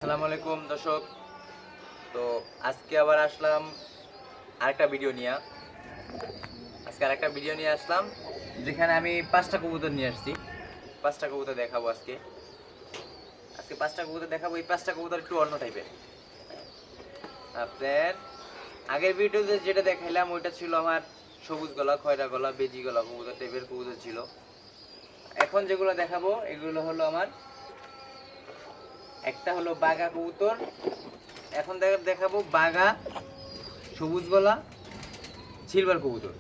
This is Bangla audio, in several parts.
আসসালামু আলাইকুম দর্শক। তো আজকে আবার আসলাম আরেকটা ভিডিও নিয়ে। আসলাম যেখানে আমি 5টা কবুতর নিয়ে আসছি। 5টা কবুতর দেখাবো আজকে। আজকে 5টা কবুতর দেখাবো। এই 5টা কবুতর একটু অন্য টাইপের। আপনার আগের ভিডিওতে যেটা দেখাইলাম ওইটা ছিল আমার সবুজ গলা, খয়রা গলা, বেজি গলা কবুতর টাইপের কবুতর ছিল। এখন যেগুলো দেখাবো এগুলো হলো আমার একটা হলো বাঘা কবুতর। এখন দেখাবো বাঘা, সবুজ গলা, সিলভার কবুতর।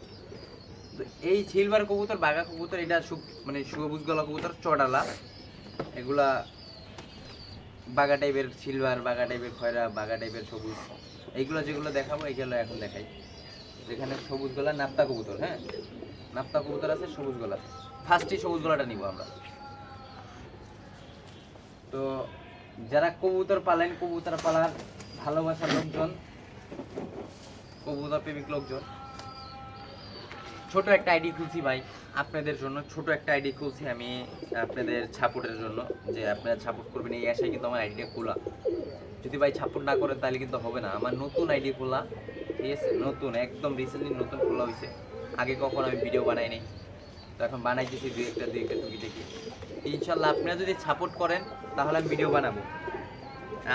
তো এই সিলভার কবুতর, বাঘা কবুতর, এটা মানে সবুজ গলা কবুতর চড়ালা। এগুলা বাঘা টাইপের সিলভার, বাঘা টাইপের খয়রা, বাঘা টাইপের সবুজ। এইগুলো যেগুলো দেখাবো এইগুলো এখন দেখাই। যেখানে সবুজ গলা নাপ্তা কবুতর, হ্যাঁ নাপ্তা কবুতর আছে, সবুজ গলা আছে। ফার্স্টে সবুজ গলাটা নিব আমরা। তো যারা কবুতর পালেন, কবুতর পালার ভালোবাসার লোকজন, কবুতর প্রেমিক লোকজন, ছোট একটা আইডি খুলছি ভাই আপনাদের জন্য। ছোট একটা আইডি খুলছি আমি আপনাদের সাপোর্টের জন্য, যে আপনারা সাপোর্ট করবেন এই আশায় কিন্তু আমার আইডিটা খোলা। যদি ভাই সাপোর্ট না করেন তাহলে কিন্তু হবে না। আমার নতুন আইডি খোলা, ঠিক আছে, নতুন একদম রিসেন্টলি নতুন খোলা হয়েছে। আগে কখন আমি ভিডিও বানাই নাই, তো এখন বানাইতেছি দুই একটা টুকিটাকি। ইনশাল্লাহ আপনারা যদি সাপোর্ট করেন তাহলে আমি ভিডিও বানাবো।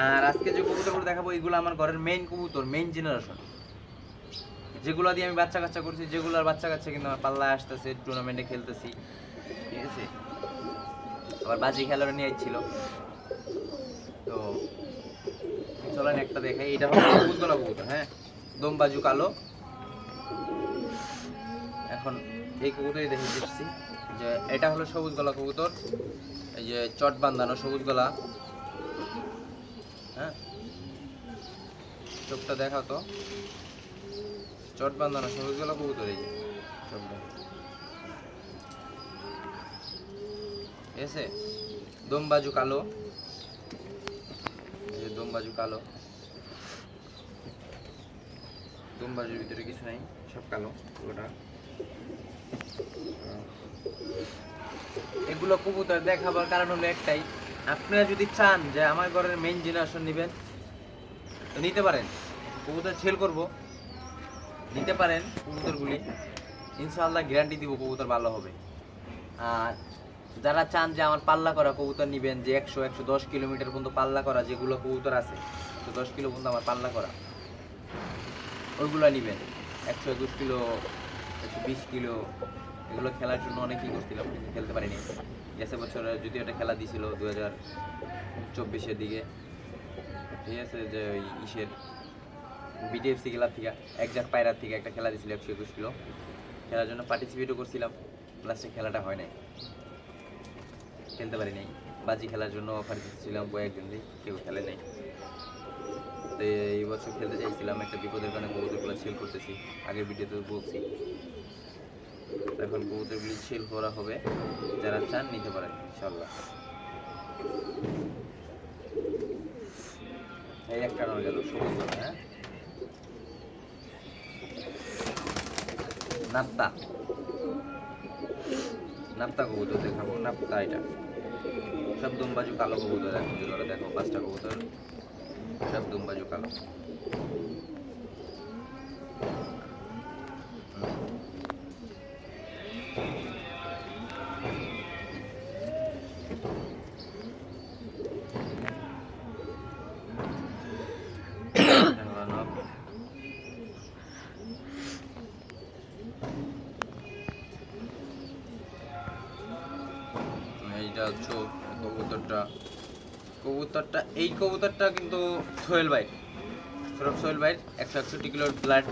আর আজকে যে কবুতরগুলো দেখাবো এগুলো আমার ঘরের মেইন কবুতর, মেইন জেনারেশন, যেগুলো দিয়ে আমি বাচ্চা কাচ্চা করছি, যেগুলোর বাচ্চা কাচ্চা কিন্তু আমার পাল্লায় আসতেছে, টুর্নামেন্টে খেলতেছি, ঠিক আছে। আবার বাজি খেলার নিয়ে ছিল। তো চলেন একটা দেখাই। এটা হলো সবুজ গলা কবুতর, হ্যাঁ দম বাজু কালো। এখন এই কবুতরই দেখে দিচ্ছি যে এটা হলো সবুজ গলা কবুতর। এই যে চট বান্ধানো সবুজ গলা, হ্যাঁ চোখটা দেখাও তো। চট বান্ধানো সবুজ গলা কবুতর, এই যে চোখটা, ঠিক আছে। দম বাজু কালো, এই যে দম বাজু কালো। দম বাজুর ভিতরে কিছু নাই, সব কালো পুরোটা। এগুলো কবুতর দেখাবার কারণ হলো একটাই, আপনারা যদি চান যে আমার ঘরের মেইন জেনারেশন নেবেন তো নিতে পারেন। কবুতর সেল করব, নিতে পারেন কবুতরগুলি, ইনশাআল্লাহ গ্যারান্টি দিব কবুতর ভালো হবে। আর যারা চান যে আমার পাল্লা করা কবুতর নেবেন, যে 100-110 কিলোমিটার পর্যন্ত পাল্লা করা যেগুলো কবুতর আছে, 110 কিলো পর্যন্ত আমার পাল্লা করা, ওইগুলো নেবেন। 121 কিলো, 120 কিলো, এগুলো খেলার জন্য অনেকেই করছিলাম, কিন্তু খেলতে পারিনি। গেছে বছরে যদিও একটা খেলা দিয়েছিল 2024-এর দিকে, ঠিক আছে, যে ওই ইসের বিটিএফসি খেলার থেকে, একজাক পায়রার থেকে একটা খেলা দিয়েছিল 121 কিলো। খেলার জন্য পার্টিসিপেটও করছিলাম, লাস্টে খেলাটা হয় নাই, খেলতে পারি নাই। বাজি খেলার জন্য অফার দিচ্ছিলাম কয়েকজনই, কেউ খেলে নাই। তো এই বছর খেলতে চাইছিলাম, একটা বিপদের কারণে কবুতরগুলো সেল করতেছি, আগের ভিডিওতে বলছি। এখন কবুতরগুলি সেল করা হবে, যারা চান নিতে পারেন ইনশাল্লাহ। এই একটা নয় গেল সবুজ গলা, হ্যাঁ নাপ্তা, নাপ্তা কবুতর দেখাবো। নাপ্তা এটা সব দুমবাজু কালো কবুতর। এখন যেগুলো দেখো 5টা কবুতর সব দুমবাজু কালো। এইটা হচ্ছে কবুতরটা। এই কবুতরটা কিন্তু সোহেল ভাই, সৌরভ সোহেল ভাই, 161 কিলোর ব্লাড।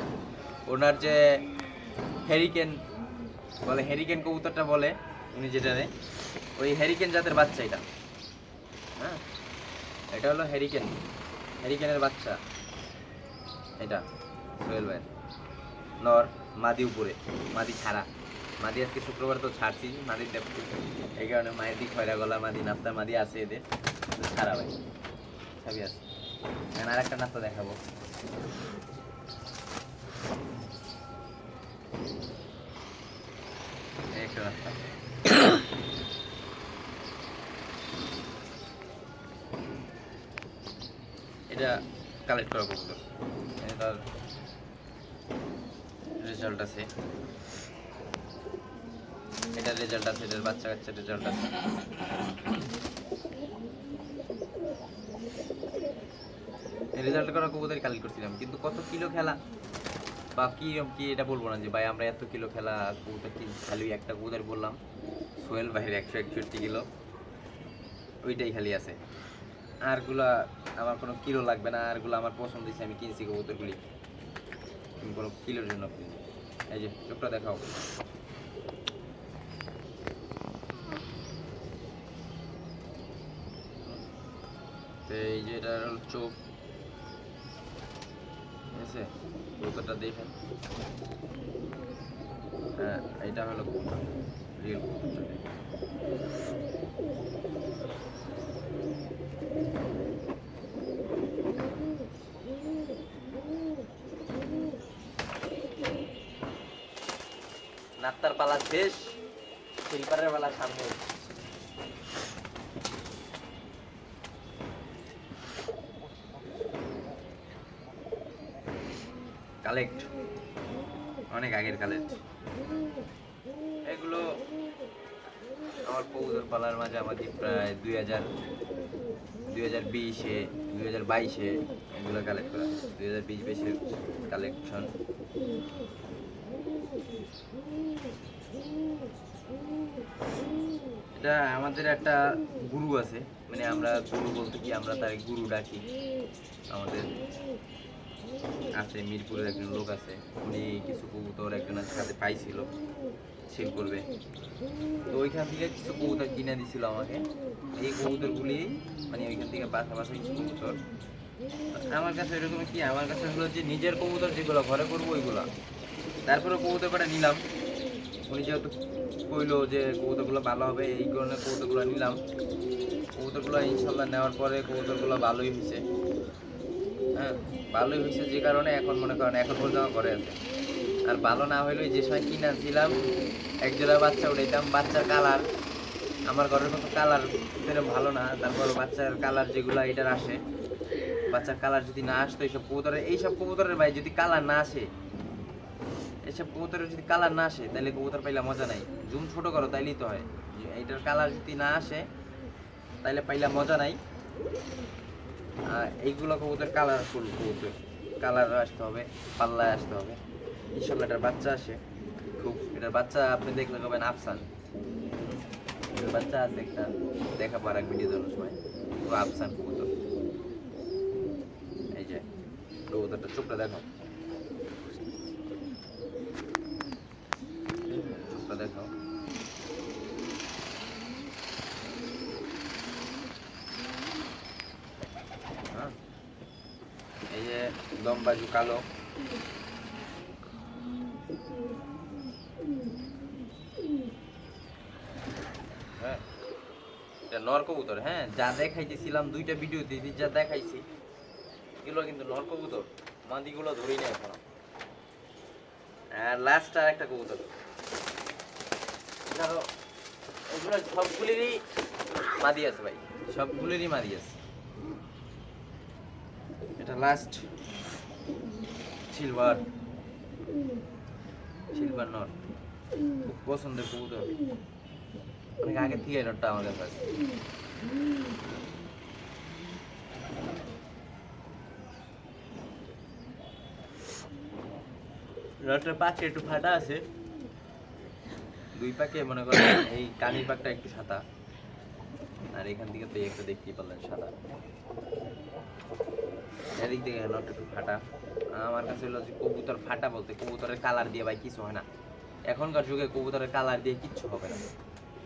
ওনার যে হ্যারিকেন বলে, হ্যারিকেন কবুতরটা বলে উনি যেটারে, ওই হ্যারিকেন জাতের বাচ্চা এটা, হ্যাঁ এটা হলো হ্যারিকেন, হ্যারিকেনের বাচ্চা এটা সোহেল ভাই। নর, মাদি উপরে, মাদি ছাড়া। মাদি আজকে শুক্রবার তো ছাড়ছি, মাদির দেখতে, এই কারণে মায়ের দিক খয়রা গলা মাদি, নাপ্তার মাদি আছে এদের, ছাড়া ভাই সবই আছে। আর একটা নাপ্তা দেখাবো। একটা নাপ্তা, এটা কালেক্ট করা কবুতর, এটার রেজাল্ট আছে, এটার রেজাল্ট আছে, এটার বাচ্চা কাচ্চার রেজাল্ট আছে। রেজাল্ট করা কবুতর কালেক্ট করছিলাম, কিন্তু কত কিলো খেলা বা কি কি এটা বলবো না যে ভাই আমরা এত কিলো খেলা কবুতর কিনছি, খালি একটা কবুতর বললাম সোহেল ভাইয়ের 161 কিলো, ওইটাই খালি আছে। আরগুলা আমার কোনো কিলো লাগবে না, আরগুলো আমার পছন্দ হয়েছে, আমি কিনছি কবুতরগুলি, কোনো কিলোর জন্য কিনি। এই যে চোখটা দেখাও, এই যে এটা হলো চোখ, ঠিক আছে, কবুতরটা দেখেন। হ্যাঁ এটা হলো কবুতর, রিয়েল কবুতরটা। নাত্তার পালা শেষ, শিল্পারের পালা সামনে। কালেক্ট অনেক আগের কালেক্ট, এগুলো আমার কবুতর পালার মাঝে আমাকে প্রায় 2020-এ 2022-এ এগুলো কালেক্ট করা, 2020-22-এর কালেকশন। এটা আমাদের একটা গুরু আছে, মানে আমরা গুরু বলতে কি আমরা তার গুরু ডাকি। আমাদের আছে মিরপুরের একজন লোক আছে, উনি কিছু কবুতর একজনের সাথে পাইছিল সেল করবে, তো ওইখান থেকে কিছু কবুতর কিনে দিছিল আমাকে। এই কবুতরগুলি মানে ওইখান থেকে পাশাপাশি কিছু কবুতর আমার কাছে এরকম কি, আমার কাছে হলো যে নিজের কবুতর যেগুলো ঘরে করবো ওইগুলা, তারপরে কবুতর কটা নিলাম, উনি যেহেতু কইলো যে কবুতরগুলো ভালো হবে এই কারণে কবুতরগুলো নিলাম। কবুতরগুলো ইনশাল্লাহ নেওয়ার পরে কবুতরগুলো ভালোই হয়েছে, হ্যাঁ ভালোই হয়েছে, যে কারণে এখন মনে করেন এখন পর্যন্ত ঘরে আছে। আর ভালো না হইলেও যে সময় কিনেছিলাম একজোড়া বাচ্চা উঠাইতাম, বাচ্চার কালার আমার ঘরের মতো কালার সেরকম ভালো না, তারপর বাচ্চার কালার যেগুলো এটার আসে, বাচ্চার কালার যদি না আসতো এইসব কবুতরের ভাই যদি কালার না আসে, এইসব কবুতরের যদি কালার না আসে তাহলে কবুতর পাইলে মজা নাই। জুম ছোট করো তাইলেই তো হয়, এইটার কালার যদি না আসে তাইলে পাইলা মজা নাই। এইগুলো কবুতর কালারফুল কবুতর, কালার আসতে হবে, পাল্লায় আসতে হবে, ইনশাল্লাহ এটার বাচ্চা আসে খুব। এটার বাচ্চা আপনি দেখলে কবেন আফসান, এটার বাচ্চা আছে একটা, দেখাবো আর এক ভিডিও দেওয়ার সময়, খুব আফসান কবুতর। এই যে কবুতরটা চোখটা দেখো, চোখটা দেখো, হ্যাঁ এই যে লম্বাজু কালো, হ্যাঁ এটা নর কবুতর। হ্যাঁ যা দেখাইতেছিলাম দুইটা ভিডিও দিদি যা দেখাইছি এগুলো কিন্তু নর কবুতর, মাদিগুলো ধরি না এখন। আর লাস্ট আর একটা কবুতর, এগুলো সবগুলিরই মাদি আছে ভাই, সবগুলিরই মাদি আছে। এটা লাস্ট সিলভার, সিলভার নর, খুব পছন্দের কবুতর, অনেক আগে থেকে এই নটটা আমার কাছে আছে। নটটার পাখি একটু ফাটা আছে, দুই পাকে মনে করেন এই কানির পাকটা একটু সাদা, আর এখান থেকে তো একটা দেখতেই পারলেন সাদা, এদিক থেকে নটটা একটু ফাটা। আমার কাছে হলো যে কবুতর ফাটা বলতে কবুতরের কালার দিয়ে ভাই কিছু হয় না, এখনকার যুগে কবুতরের কালার দিয়ে কিচ্ছু হবে না।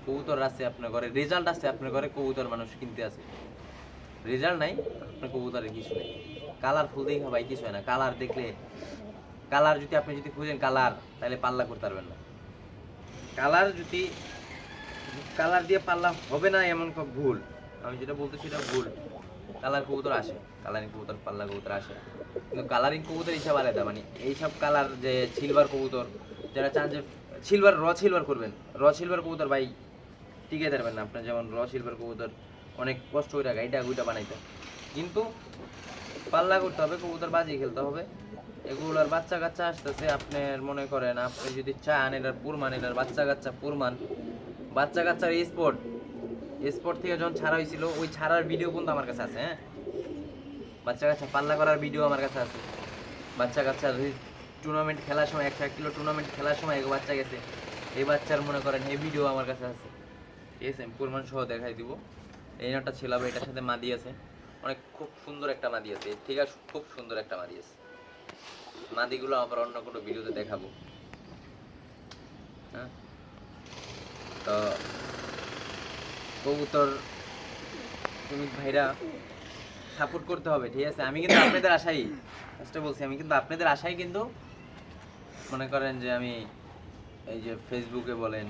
কবুতর আছে আপনার ঘরে, রেজাল্ট আছে আপনার ঘরে, কবুতর মানুষ কিনতে আছে, রেজাল্ট নাই আপনার কবুতরের কিছু নেই। কালার ফুল দেখা ভাই কিছু হয় না, কালার দেখলে, কালার যদি আপনি যদি খুঁজেন কালার তাহলে পাল্লা করতে পারবেন না। কালার যদি কালার দিয়ে পাল্লা হবে না এমন ভুল, আমি যেটা বলতেছি এটা ভুল। কালার কবুতর আসে, কালারিং কবুতর পাল্লা কবুতর আসে, কিন্তু কালারিং কবুতর হিসাব আলাদা। মানে এইসব কালার যে সিলভার কবুতর, যারা চান যে সিলভার সিলভার করবেন, সিলভার কবুতর ভাই টিকে থাকবেন না। আপনার যেমন সিলভার কবুতর অনেক কষ্ট হয়ে থাকে, এটা ওইটা বানাইতে, কিন্তু পাল্লা করতে হবে, কবুতর বাজি খেলতে হবে। এগুলোর বাচ্চা কাচ্চা আসতেছে, আপনার মনে করেন আপনি যদি চান এটার পুরমান, এটার বাচ্চা কাচ্চা পুরমান, বাচ্চা কাচ্চার স্পোর্ট স্পোর্ট থেকে যখন ছাড়া হয়েছিল ওই ছাড়ার ভিডিও কিন্তু আমার কাছে আছে। হ্যাঁ, বাচ্চা কাচ্চা পাল্লা করার ভিডিও আমার কাছে আছে। বাচ্চা কাচ্চা টুর্নামেন্ট খেলার সময় 101 কিলো টুর্নামেন্ট খেলার সময় এক বাচ্চা গেছে, এই বাচ্চার মনে করেন এই ভিডিও আমার কাছে আছে। ঠিক আছে, আমি প্রমাণ সহ দেখাই দিব। এই নটা ছিল, এটার সাথে মাদি আছে, অনেক খুব সুন্দর একটা মাদি আছে, ঠিক আছে, খুব সুন্দর একটা মাদি আছে। মাদিগুলো আবার অন্য কোনো ভিডিওতে দেখাবো। হ্যাঁ, তো কবুতর তুমি ভাইরা সাপোর্ট করতে হবে। ঠিক আছে, আমি কিন্তু আপনাদের আশাই, ফার্স্টে বলছি, আমি কিন্তু আপনাদের আশাই কিন্তু মনে করেন যে আমি এই যে ফেসবুকে বলেন,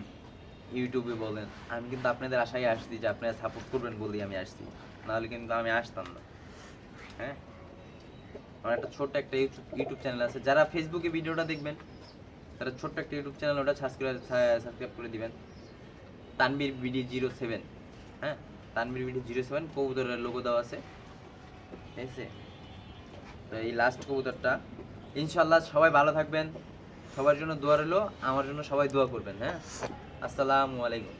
ইউটিউবে বলেন, আমি কিন্তু আপনাদের আশায় আসছি যে আপনারা সাপোর্ট করবেন বলেই আমি আসছি, নাহলে কিন্তু আমি আসতাম না। হ্যাঁ, আমার একটা ছোট্ট একটা ইউটিউব চ্যানেল আছে, যারা ফেসবুকে ভিডিওটা দেখবেন তারা ছোট্ট একটা ইউটিউব চ্যানেল, ওটা সাবস্ক্রাইব করে দিবেন, তানবীর BD07। হ্যাঁ, তানবীর BD07, কবুতরের লোগো দেওয়া আছে। ঠিক আছে, তো এই লাস্ট কবুতরটা, ইনশাল্লাহ সবাই ভালো থাকবেন, সবার জন্য দোয়া রইলো, আমার জন্য সবাই দোয়া করবেন। হ্যাঁ, আসসালামু আলাইকুম।